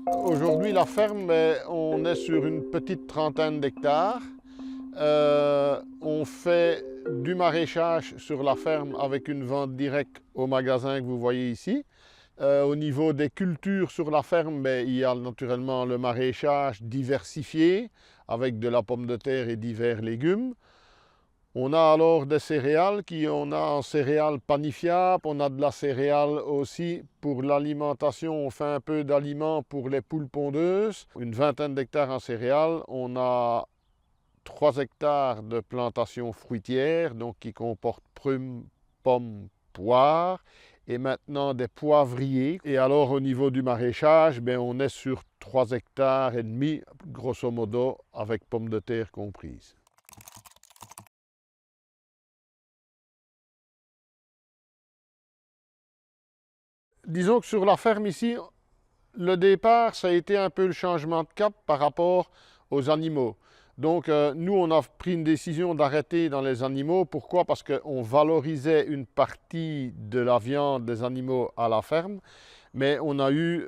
Aujourd'hui, la ferme, on est sur une petite trentaine d'hectares. On fait du maraîchage sur la ferme avec une vente directe au magasin que vous voyez ici. Au niveau des cultures sur la ferme, il y a naturellement le maraîchage diversifié avec de la pomme de terre et divers légumes. On a alors des céréales on a en céréales panifiables, on a de la céréale aussi pour l'alimentation, on fait un peu d'aliments pour les poules pondeuses, une vingtaine d'hectares en céréales, on a 3 hectares de plantations fruitières, donc qui comportent prunes, pommes, poires, et maintenant des poivriers. Et alors au niveau du maraîchage, on est sur 3 hectares et demi, grosso modo, avec pommes de terre comprises. Disons que sur la ferme ici, le départ, ça a été un peu le changement de cap par rapport aux animaux. Donc, nous, on a pris une décision d'arrêter dans les animaux. Pourquoi? Parce qu'on valorisait une partie de la viande des animaux à la ferme, mais on a eu,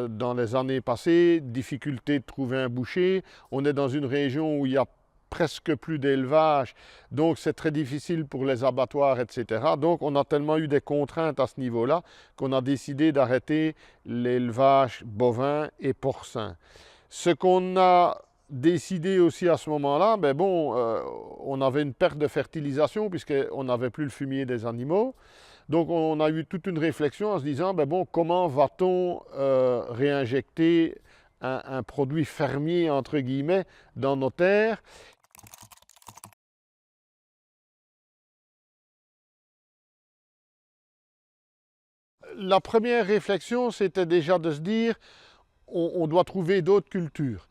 dans les années passées, difficulté de trouver un boucher. On est dans une région où il y a presque plus d'élevage, donc c'est très difficile pour les abattoirs, etc. Donc on a tellement eu des contraintes à ce niveau-là qu'on a décidé d'arrêter l'élevage bovin et porcin. Ce qu'on a décidé aussi à ce moment-là, on avait une perte de fertilisation puisqu'on n'avait plus le fumier des animaux. Donc on a eu toute une réflexion en se disant, comment va-t-on réinjecter un produit fermier, entre guillemets, dans nos terres? La première réflexion, c'était déjà de se dire, on doit trouver d'autres cultures.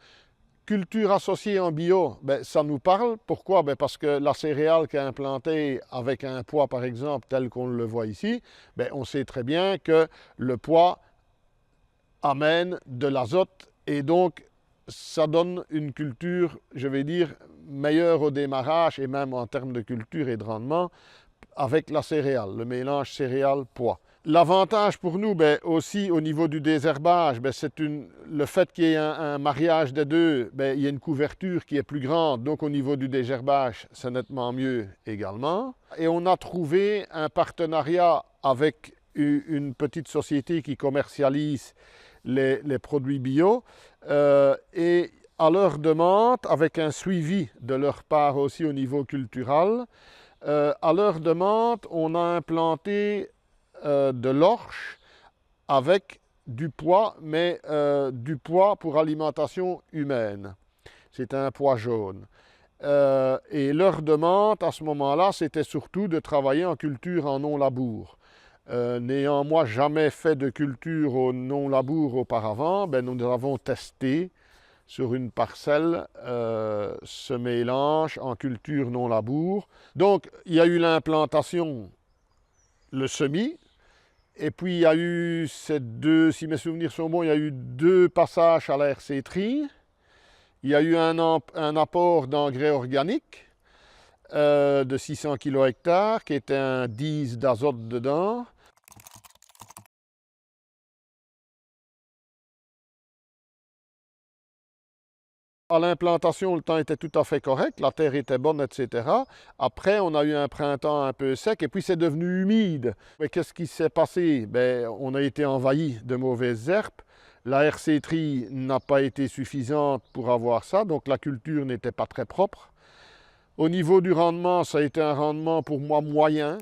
Culture associée en bio, ça nous parle. Pourquoi? Parce que la céréale qui est implantée avec un poids, par exemple, tel qu'on le voit ici, on sait très bien que le poids amène de l'azote et donc ça donne une culture, je vais dire, meilleure au démarrage et même en termes de culture et de rendement avec la céréale, le mélange céréales-pois. L'avantage pour nous, aussi au niveau du désherbage, le fait qu'il y ait un mariage des deux, il y a une couverture qui est plus grande, donc au niveau du désherbage, c'est nettement mieux également. Et on a trouvé un partenariat avec une petite société qui commercialise les produits bio et à leur demande, avec un suivi de leur part aussi au niveau culturel, à leur demande, on a implanté de l'orge avec du pois, mais du pois pour alimentation humaine. C'est un pois jaune. Et leur demande à ce moment-là, c'était surtout de travailler en culture en non-labour. N'ayant moi jamais fait de culture au non-labour auparavant, nous avons testé sur une parcelle ce mélange en culture non-labour. Donc, il y a eu l'implantation, le semis, et puis il y a eu ces deux, si mes souvenirs sont bons, il y a eu 2 passages à la RC-Tri. Il y a eu un apport d'engrais organique de 600 kg/hectare, qui était un 10 d'azote dedans. À l'implantation, le temps était tout à fait correct, la terre était bonne, etc. Après, on a eu un printemps un peu sec et puis c'est devenu humide. Mais qu'est-ce qui s'est passé? On a été envahi de mauvaises herbes. La RC-Tri n'a pas été suffisante pour avoir ça, donc la culture n'était pas très propre. Au niveau du rendement, ça a été un rendement pour moi moyen.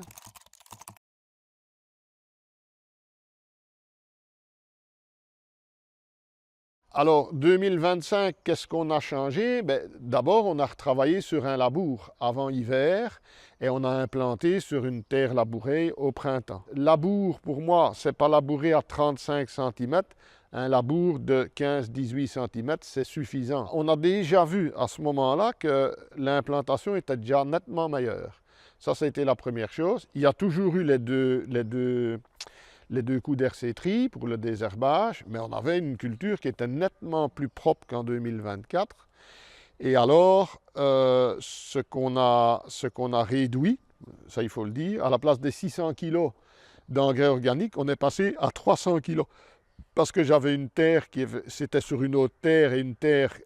Alors, 2025, qu'est-ce qu'on a changé? D'abord, on a retravaillé sur un labour avant hiver et on a implanté sur une terre labourée au printemps. Labour, pour moi, c'est pas labourer à 35 cm. Un labour de 15-18 cm, c'est suffisant. On a déjà vu à ce moment-là que l'implantation était déjà nettement meilleure. Ça a été la première chose. Il y a toujours eu les deux coups d'RC-Tri pour le désherbage, mais on avait une culture qui était nettement plus propre qu'en 2024. Et alors, ce qu'on a réduit, ça il faut le dire, à la place des 600 kg d'engrais organiques, on est passé à 300 kg parce que j'avais une terre c'était sur une autre terre et une terre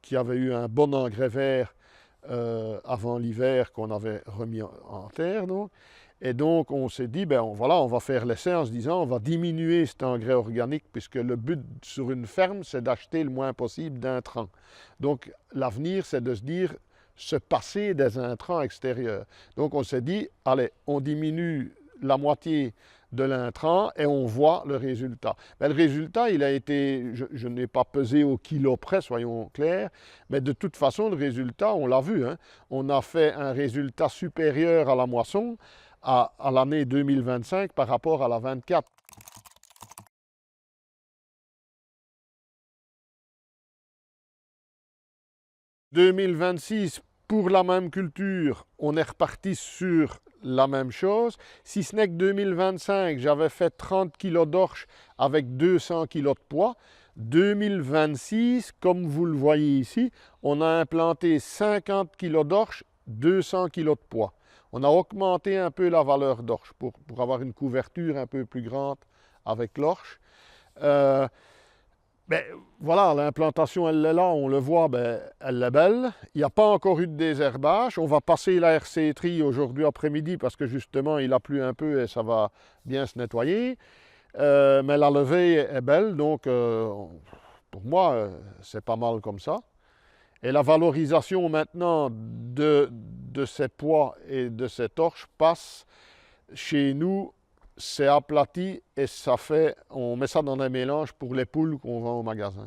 qui avait eu un bon engrais vert avant l'hiver qu'on avait remis en terre. Donc. Et donc on s'est dit, ben voilà, on va faire l'essai en se disant, on va diminuer cet engrais organique puisque le but sur une ferme, c'est d'acheter le moins possible d'intrants. Donc l'avenir, c'est de se dire, se passer des intrants extérieurs. Donc on s'est dit, allez, on diminue la moitié de l'intrant et on voit le résultat. Mais le résultat, il a été, je n'ai pas pesé au kilo près, soyons clairs, mais de toute façon, le résultat, on l'a vu, hein, on a fait un résultat supérieur à la moisson à l'année 2025 par rapport à la 24. « 2026, pour la même culture, on est reparti sur la même chose, si ce n'est que 2025, j'avais fait 30 kg d'orge avec 200 kg de poids. 2026, comme vous le voyez ici, on a implanté 50 kg d'orge, 200 kg de poids. On a augmenté un peu la valeur d'orge pour avoir une couverture un peu plus grande avec l'orge. Ben, voilà, l'implantation, elle est là, on le voit, ben, elle est belle. Il n'y a pas encore eu de désherbage. On va passer la RC tri aujourd'hui après-midi parce que justement, il a plu un peu et ça va bien se nettoyer. Mais la levée est belle, donc pour moi, c'est pas mal comme ça. Et la valorisation maintenant de ces pois et de ces torches passe chez nous, c'est aplati et ça fait, on met ça dans des mélanges pour les poules qu'on vend au magasin.